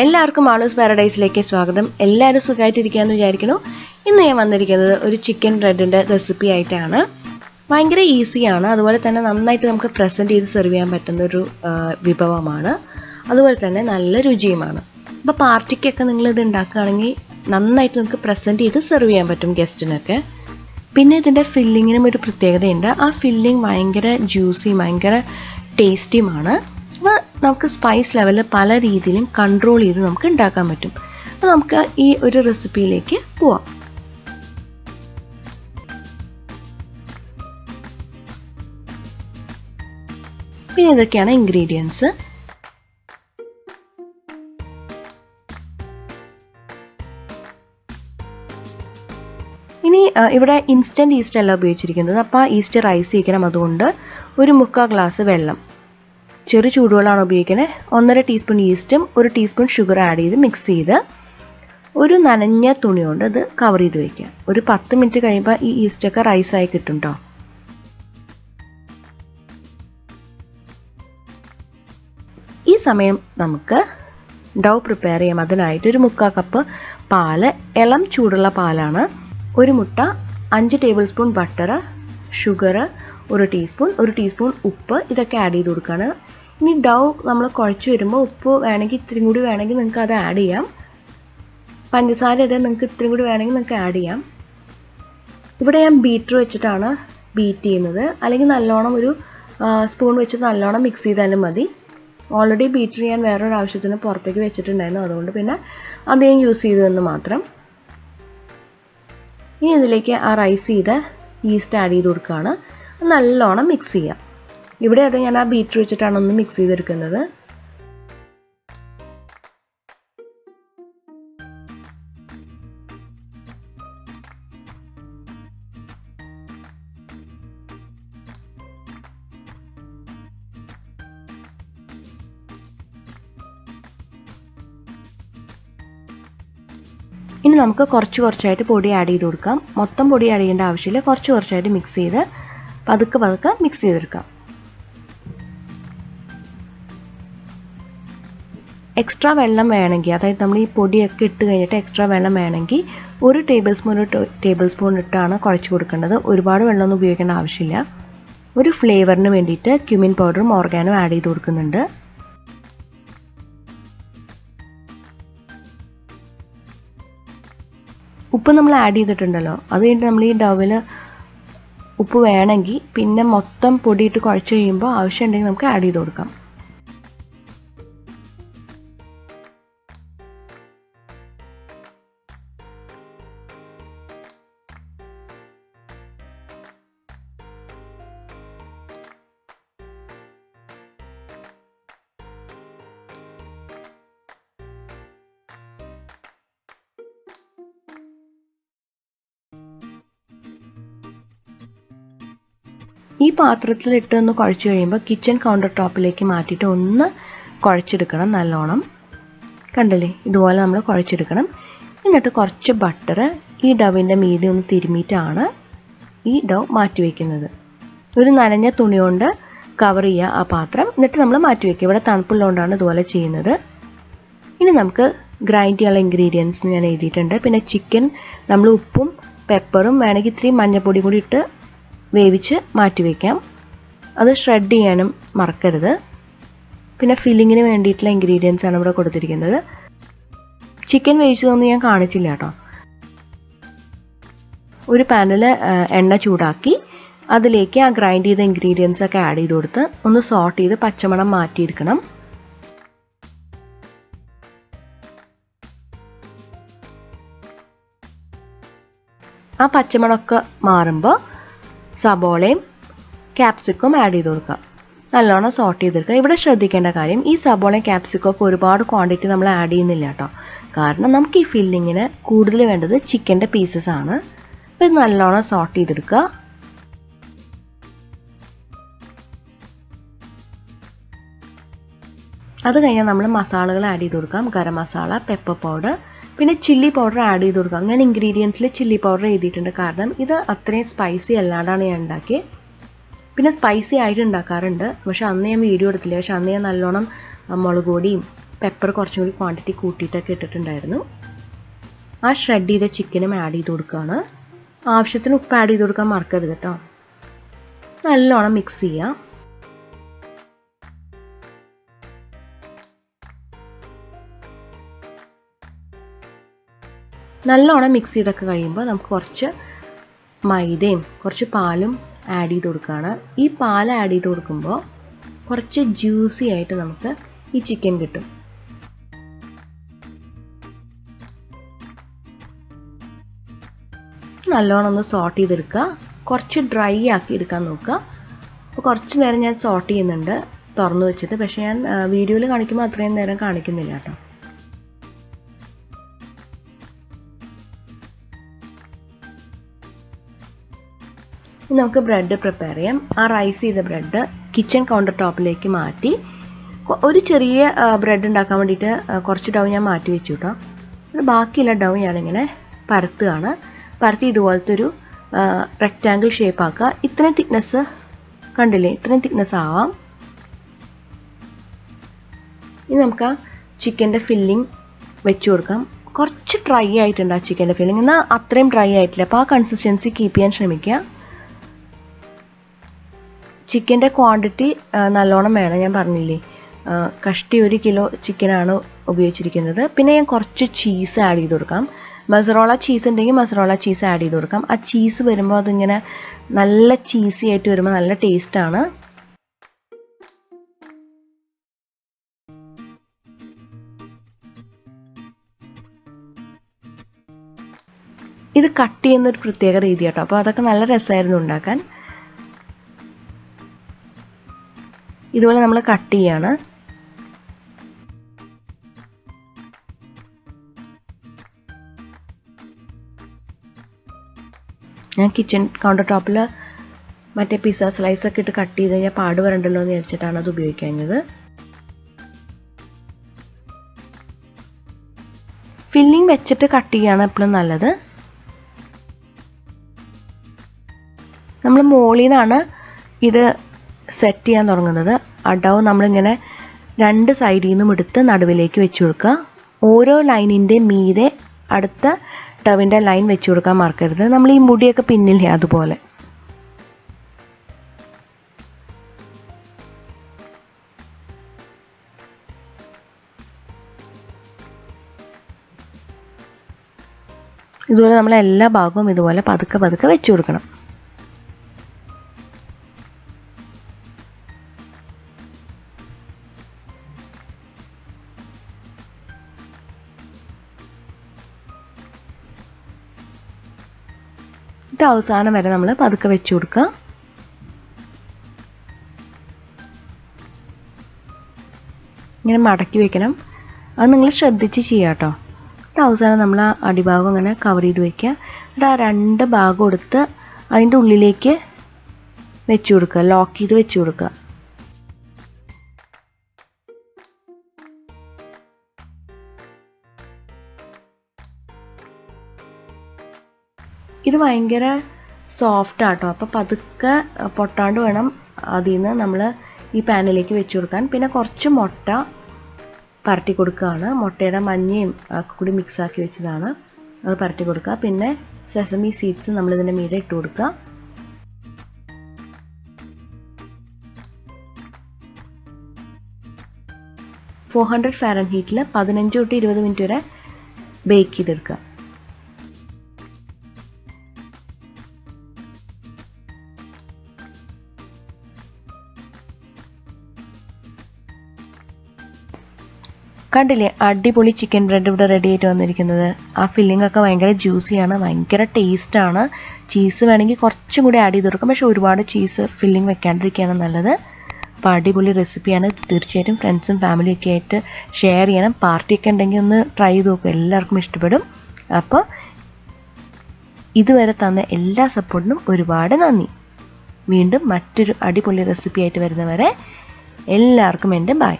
എല്ലാവർക്കും മാളൂസ് പാരഡൈസിലേക്ക് സ്വാഗതം. എല്ലാവരും സുഖമായിട്ടിരിക്കാമെന്ന് വിചാരിക്കുന്നു. ഇന്ന് ഞാൻ വന്നിരിക്കുന്നത് ഒരു ചിക്കൻ ബ്രെഡിൻ്റെ റെസിപ്പി ആയിട്ടാണ്. ഭയങ്കര ഈസിയാണ്, അതുപോലെ തന്നെ നന്നായിട്ട് നമുക്ക് പ്രസൻറ്റ് ചെയ്ത് സെർവ് ചെയ്യാൻ പറ്റുന്ന ഒരു വിഭവമാണ്. അതുപോലെ തന്നെ നല്ല രുചിയുമാണ്. അപ്പോൾ പാർട്ടിക്കൊക്കെ നിങ്ങളിത് ഉണ്ടാക്കുകയാണെങ്കിൽ നന്നായിട്ട് നമുക്ക് പ്രസൻറ്റ് ചെയ്ത് സെർവ് ചെയ്യാൻ പറ്റും ഗസ്റ്റിനൊക്കെ. പിന്നെ ഇതിൻ്റെ ഫില്ലിങ്ങിനും ഒരു പ്രത്യേകതയുണ്ട്. ആ ഫില്ലിങ് ഭയങ്കര ജ്യൂസിയും ഭയങ്കര ടേസ്റ്റിയുമാണ്. അപ്പോൾ നമുക്ക് സ്പൈസ് ലെവൽ പല രീതിയിലും കൺട്രോൾ ചെയ്ത് നമുക്ക് ഉണ്ടാക്കാൻ പറ്റും. അപ്പോൾ നമുക്ക് ഈ ഒരു റെസിപ്പിയിലേക്ക് പോവാം. പിന്നെ ഇതൊക്കെയാണ് ഇൻഗ്രീഡിയൻസ്. ഇനി ഇവിടെ ഇൻസ്റ്റൻറ്റ് ഈസ്റ്റ് അല്ല ഉപയോഗിച്ചിരിക്കുന്നത്. അപ്പോൾ ഈസ്റ്റ് റൈസ് ചെയ്യിക്കണം. അതുകൊണ്ട് 1/4 ഗ്ലാസ് വെള്ളം, ചെറു ചൂടുവെള്ളമാണ് ഉപയോഗിക്കുന്നത്. 1.5 ടീസ്പൂൺ ഈസ്റ്റും 1 ടീസ്പൂൺ ഷുഗർ ആഡ് ചെയ്ത് മിക്സ് ചെയ്ത് ഒരു നനഞ്ഞ തുണി കൊണ്ട് ഇത് കവർ ചെയ്ത് വയ്ക്കുക. ഒരു 10 മിനിറ്റ് കഴിയുമ്പോൾ ഈ ഈസ്റ്റൊക്കെ റൈസായി കിട്ടും കേട്ടോ. ഈ സമയം നമുക്ക് ഡൗ പ്രിപ്പയർ ചെയ്യാം. അതിനായിട്ട് ഒരു 3/4 കപ്പ് പാല്, ഇളം ചൂടുള്ള പാലാണ്, 1 മുട്ട, 5 table spoon butter, sugar 1 teaspoon ഉപ്പ്, ഇതൊക്കെ ആഡ് ചെയ്ത് കൊടുക്കുകയാണ്. ഇനി ഡൗ നമ്മൾ കുഴച്ച് വരുമ്പോൾ ഉപ്പ് വേണമെങ്കിൽ ഇത്തിരി കൂടി വേണമെങ്കിൽ നിങ്ങൾക്ക് അത് ആഡ് ചെയ്യാം. പഞ്ചസാര ഇത് നിങ്ങൾക്ക് ഇത്തിരി കൂടി വേണമെങ്കിൽ നിങ്ങൾക്ക് ആഡ് ചെയ്യാം. ഇവിടെ ഞാൻ ബീറ്റർ വെച്ചിട്ടാണ് ബീറ്റ് ചെയ്യുന്നത്. അല്ലെങ്കിൽ നല്ലോണം ഒരു സ്പൂൺ വെച്ചിട്ട് നല്ലോണം മിക്സ് ചെയ്താലും മതി. ഓൾറെഡി ബീറ്റർ ചെയ്യാൻ വേറൊരു ആവശ്യത്തിന് പുറത്തേക്ക് വെച്ചിട്ടുണ്ടായിരുന്നു, അതുകൊണ്ട് പിന്നെ അത് ഞാൻ യൂസ് ചെയ്തതെന്ന് മാത്രം. ഇനി ഇതിലേക്ക് ആ റൈസ് ചെയ്ത് ഈസ്റ്റ് ആഡ് ചെയ്ത് കൊടുക്കുകയാണ്. നല്ലോണം മിക്സ് ചെയ്യാം. ഇവിടെ അത് ഞാൻ ആ ബീറ്റർ വെച്ചിട്ടാണ് ഒന്ന് മിക്സ് ചെയ്തെടുക്കുന്നത്. ഇനി നമുക്ക് കുറച്ചായിട്ട് പൊടി ആഡ് ചെയ്ത് കൊടുക്കാം. മൊത്തം പൊടി ആഡ് ചെയ്യേണ്ട ആവശ്യമില്ല. കുറച്ചായിട്ട് മിക്സ് ചെയ്ത് പതുക്കെ മിക്സ് ചെയ്തെടുക്കാം. എക്സ്ട്രാ വെള്ളം വേണമെങ്കിൽ, അതായത് നമ്മൾ ഈ പൊടിയൊക്കെ ഇട്ട് കഴിഞ്ഞിട്ട് എക്സ്ട്രാ വെള്ളം വേണമെങ്കിൽ 1 ടേബിൾ സ്പൂൺ ഇട്ടാണ് കുഴച്ച് കൊടുക്കേണ്ടത്. ഒരുപാട് വെള്ളമൊന്നും ഉപയോഗിക്കേണ്ട ആവശ്യമില്ല. ഒരു ഫ്ലേവറിന് വേണ്ടിയിട്ട് ക്യുമിൻ പൗഡറും ഓർഗാനും ആഡ് ചെയ്ത് കൊടുക്കുന്നുണ്ട്. ഉപ്പ് നമ്മൾ ആഡ് ചെയ്തിട്ടുണ്ടല്ലോ, അത് കഴിഞ്ഞിട്ട് നമ്മൾ ഈ ഡവിൽ ഉപ്പ് വേണമെങ്കിൽ പിന്നെ മൊത്തം പൊടിയിട്ട് കുഴച്ച് കഴിയുമ്പോൾ ആവശ്യമുണ്ടെങ്കിൽ നമുക്ക് ആഡ് ചെയ്ത് കൊടുക്കാം. ഈ പാത്രത്തിലിട്ട് ഒന്ന് കുഴച്ച് കഴിയുമ്പോൾ കിച്ചൺ കൗണ്ടർ ടോപ്പിലേക്ക് മാറ്റിയിട്ട് ഒന്ന് കുഴച്ചെടുക്കണം നല്ലോണം. കണ്ടില്ലേ, ഇതുപോലെ നമ്മൾ കുഴച്ചെടുക്കണം. എന്നിട്ട് കുറച്ച് ബട്ടർ ഈ ഡവിൻ്റെ മീതെ ഒന്ന് തിരുമിയിട്ടാണ് ഈ ഡവ് മാറ്റി വയ്ക്കുന്നത്. ഒരു നനഞ്ഞ തുണി കൊണ്ട് കവർ ചെയ്യുക ആ പാത്രം, എന്നിട്ട് നമ്മൾ മാറ്റി വയ്ക്കുക. ഇവിടെ തണുപ്പുള്ളതുകൊണ്ടാണ് ഇതുപോലെ ചെയ്യുന്നത്. ഇനി നമുക്ക് ഗ്രൈൻഡ് ചെയ്യാനുള്ള ഇൻഗ്രീഡിയൻസ് ഞാൻ എഴുതിയിട്ടുണ്ട്. പിന്നെ ചിക്കൻ നമ്മൾ ഉപ്പും പെപ്പറും വേണമെങ്കിൽ ഇത്തിരി മഞ്ഞൾപ്പൊടി കൂടി ഇട്ട് വേവിച്ച് മാറ്റി വയ്ക്കാം. അത് ഷ്രെഡ് ചെയ്യാനും മറക്കരുത്. പിന്നെ ഫില്ലിങ്ങിന് വേണ്ടിയിട്ടുള്ള ഇൻഗ്രീഡിയൻസ് ആണ് ഇവിടെ കൊടുത്തിരിക്കുന്നത്. ചിക്കൻ വേവിച്ചതൊന്നും ഞാൻ കാണിച്ചില്ല കേട്ടോ. ഒരു പാനിൽ എണ്ണ ചൂടാക്കി അതിലേക്ക് ആ ഗ്രൈൻഡ് ചെയ്ത ഇൻഗ്രീഡിയൻസ് ഒക്കെ ആഡ് ചെയ്ത് കൊടുത്ത് ഒന്ന് സോട്ട് ചെയ്ത് പച്ചമണം മാറ്റിയെടുക്കണം. ആ പച്ചമണമൊക്കെ മാറുമ്പോൾ സബോളയും ക്യാപ്സിക്കും ആഡ് ചെയ്ത് കൊടുക്കുക. നല്ലോണം സോട്ട് ചെയ്തെടുക്കുക. ഇവിടെ ശ്രദ്ധിക്കേണ്ട കാര്യം, ഈ സബോളയും ക്യാപ്സിക്കും ഒക്കെ ഒരുപാട് ക്വാണ്ടിറ്റി നമ്മൾ ആഡ് ചെയ്യുന്നില്ല കേട്ടോ. കാരണം നമുക്ക് ഈ ഫില്ലിങ്ങിന് കൂടുതൽ വേണ്ടത് ചിക്കൻ്റെ പീസസ് ആണ്. അപ്പോൾ ഇത് നല്ലോണം സോട്ട് ചെയ്തെടുക്കുക. അത് കഴിഞ്ഞാൽ നമ്മൾ മസാലകൾ ആഡ് ചെയ്ത് കൊടുക്കാം. ഗരം മസാല, പെപ്പർ പൗഡർ, പിന്നെ ചില്ലി പൗഡർ ആഡ് ചെയ്ത് കൊടുക്കാം. ഞാൻ ഇൻഗ്രീഡിയൻസിൽ ചില്ലി പൗഡർ എഴുതിയിട്ടുണ്ട്, കാരണം ഇത് അത്രയും സ്പൈസി അല്ലാണ്ടാണ് ഞാൻ ഉണ്ടാക്കിയത്. പിന്നെ സ്പൈസി ആയിട്ട് ഉണ്ടാക്കാറുണ്ട്, പക്ഷെ അന്ന് ഞാൻ വീഡിയോ എടുത്തില്ല. പക്ഷെ അന്ന് ഞാൻ നല്ലോണം മുളക് പൊടിയും പെപ്പർ കുറച്ചും കൂടി ക്വാണ്ടിറ്റി കൂട്ടിയിട്ടൊക്കെ ഇട്ടിട്ടുണ്ടായിരുന്നു. ആ ഷ്രെഡ് ചെയ്ത ചിക്കനും ആഡ് ചെയ്ത് കൊടുക്കുകയാണ്. ആവശ്യത്തിന് ഉപ്പ് ആഡ് ചെയ്ത് കൊടുക്കാൻ മറക്കരുത് കേട്ടോ. നല്ലോണം മിക്സ് ചെയ്യുക. നല്ലോണം മിക്സ് ചെയ്തൊക്കെ കഴിയുമ്പോൾ നമുക്ക് കുറച്ച് മൈദയും കുറച്ച് പാലും ആഡ് ചെയ്ത് കൊടുക്കുകയാണ്. ഈ പാൽ ആഡ് ചെയ്ത് കൊടുക്കുമ്പോൾ കുറച്ച് ജ്യൂസി ആയിട്ട് നമുക്ക് ഈ ചിക്കൻ കിട്ടും. നല്ലോണം ഒന്ന് സോട്ട് ചെയ്തെടുക്കുക. കുറച്ച് ഡ്രൈ ആക്കി എടുക്കാൻ നോക്കുക. അപ്പോൾ കുറച്ച് നേരം ഞാൻ സോട്ട് ചെയ്യുന്നുണ്ട് തുറന്നു വെച്ചിട്ട്. പക്ഷേ ഞാൻ വീഡിയോയിൽ കാണിക്കുമ്പോൾ അത്രയും നേരം കാണിക്കുന്നില്ല കേട്ടോ. ഇനി നമുക്ക് ബ്രെഡ് പ്രിപ്പയർ ചെയ്യാം. ആ റൈസ് ചെയ്ത ബ്രെഡ് കിച്ചൺ കൗണ്ടർ ടോപ്പിലേക്ക് മാറ്റി ഒരു ചെറിയ ബ്രെഡ് ഉണ്ടാക്കാൻ വേണ്ടിയിട്ട് കുറച്ച് ഡൗ ഞാൻ മാറ്റി വെച്ചു കേട്ടോ. ബാക്കിയുള്ള ഡൗ ഞാനിങ്ങനെ പരത്തുകയാണ്. പരത്തി ഇതുപോലത്തെ ഒരു റെക്റ്റാങ്കിൾ ഷേപ്പ് ആക്കുക. ഇത്രയും തിക്നെസ് കണ്ടില്ലേ, ഇത്രയും തിക്നെസ് ആവാം. ഇനി നമുക്ക് ആ ചിക്കൻ്റെ ഫില്ലിങ് വെച്ച് കൊടുക്കാം. കുറച്ച് ഡ്രൈ ആയിട്ടുണ്ട് ആ ചിക്കൻ്റെ ഫില്ലിങ്, എന്നാൽ അത്രയും ഡ്രൈ ആയിട്ടില്ല. അപ്പോൾ ആ കൺസിസ്റ്റൻസി കീപ്പ് ചെയ്യാൻ ശ്രമിക്കുക. ചിക്കൻ്റെ ക്വാണ്ടിറ്റി നല്ലോണം വേണം. ഞാൻ പറഞ്ഞില്ലേ, കഷ്ടി 1 കിലോ ചിക്കനാണ് ഉപയോഗിച്ചിരിക്കുന്നത്. പിന്നെ ഞാൻ കുറച്ച് ചീസ് ആഡ് ചെയ്ത് കൊടുക്കാം. മസറോള ചീസ് ഉണ്ടെങ്കിൽ മസറോള ചീസ് ആഡ് ചെയ്ത് കൊടുക്കാം. ആ ചീസ് വരുമ്പോൾ അതിങ്ങനെ നല്ല ചീസി ആയിട്ട് വരുമ്പോൾ നല്ല ടേസ്റ്റാണ്. ഇത് കട്ട് ചെയ്യുന്നൊരു പ്രത്യേക രീതി കേട്ടോ. അപ്പോൾ അതൊക്കെ നല്ല രസമായിരുന്നു ഉണ്ടാക്കാൻ. ഇതുപോലെ നമ്മൾ കട്ട് ചെയ്യാണ്. ഞാൻ കിച്ചൺ കൗണ്ടർ ടോപ്പിൽ മറ്റേ പിസ്സ സ്ലൈസൊക്കെ ഇട്ട് കട്ട് ചെയ്ത് കഴിഞ്ഞാൽ പാട് വരണ്ടല്ലോ എന്ന് വിചാരിച്ചിട്ടാണ് അത് ഉപയോഗിക്കുന്നത്. ഫില്ലിംഗ് വെച്ചിട്ട് കട്ട് ചെയ്യാണ് എപ്പോഴും നല്ലത്. നമ്മൾ മുകളിൽ നിന്നാണ് ഇത് സെറ്റ് ചെയ്യാൻ തുടങ്ങുന്നത്. അടവ് നമ്മളിങ്ങനെ 2 സൈഡിൽ നിന്നും എടുത്ത് നടുവിലേക്ക് വെച്ച് കൊടുക്കുക. ഓരോ ലൈനിൻ്റെ മീതെ അടുത്ത ടവിൻ്റെ ലൈൻ വെച്ച് കൊടുക്കാൻ മറക്കരുത്. നമ്മൾ ഈ മുടിയൊക്കെ പിന്നില്ലേ അതുപോലെ. ഇതുപോലെ നമ്മൾ എല്ലാ ഭാഗവും ഇതുപോലെ പതുക്കെ പതുക്കെ വെച്ച് കൊടുക്കണം. അവസാനം വരെ നമ്മൾ പതുക്കെ വെച്ച് കൊടുക്കുക. ഇങ്ങനെ മടക്കി വെക്കണം. അത് നിങ്ങൾ ശ്രദ്ധിച്ച് ചെയ്യുക കേട്ടോ. അവസാനം നമ്മൾ ആ അടിഭാഗം ഇങ്ങനെ കവർ ചെയ്ത് വെക്കുക. എന്നിട്ട് ആ 2 ഭാഗം എടുത്ത് അതിൻ്റെ ഉള്ളിലേക്ക് വെച്ച് കൊടുക്കുക. ലോക്ക് ചെയ്ത് വെച്ച് കൊടുക്കുക. ഇത് ഭയങ്കര സോഫ്റ്റ് ആട്ടോ. അപ്പോൾ പതുക്കെ പൊട്ടാണ്ട് വേണം അതിൽ നിന്ന് നമ്മൾ ഈ പാനിലേക്ക് വെച്ച് കൊടുക്കാൻ. പിന്നെ കുറച്ച് മുട്ട പരട്ടി കൊടുക്കുകയാണ്. മുട്ടയുടെ മഞ്ഞയും കൂടി മിക്സാക്കി വെച്ചതാണ്, അത് പരട്ടി കൊടുക്കുക. പിന്നെ സെസമി സീഡ്സ് നമ്മളിതിൻ്റെ മീതെ ഇട്ട് കൊടുക്കുക. F400 15 തൊട്ട് 20 മിനിറ്റ് വരെ ബേക്ക് ചെയ്തെടുക്കുക. കണ്ടില്ലേ, അടിപൊളി ചിക്കൻ ബ്രെഡ് ഇവിടെ റെഡി ആയിട്ട് വന്നിരിക്കുന്നത്. ആ ഫില്ലിംഗ് ഒക്കെ ഭയങ്കര ജ്യൂസിയാണ്, ഭയങ്കര ടേസ്റ്റാണ്. ചീസ് വേണമെങ്കിൽ കുറച്ചും കൂടി ആഡ് ചെയ്ത് കൊടുക്കാം. പക്ഷേ ഒരുപാട് ചീസ് ഫില്ലിംഗ് വെക്കാണ്ടിരിക്കുകയാണ് നല്ലത്. അപ്പോൾ അടിപൊളി റെസിപ്പിയാണ്. തീർച്ചയായിട്ടും ഫ്രണ്ട്സും ഫാമിലിയൊക്കെ ആയിട്ട് ഷെയർ ചെയ്യണം. പാർട്ടിയൊക്കെ ഉണ്ടെങ്കിൽ ഒന്ന് ട്രൈ ചെയ്ത് നോക്കുക, എല്ലാവർക്കും ഇഷ്ടപ്പെടും. അപ്പോൾ ഇതുവരെ തന്ന എല്ലാ സപ്പോർട്ടിനും ഒരുപാട് നന്ദി. വീണ്ടും മറ്റൊരു അടിപൊളി റെസിപ്പി ആയിട്ട് വരുന്നവരെ എല്ലാവർക്കും എൻ്റെ ബൈ.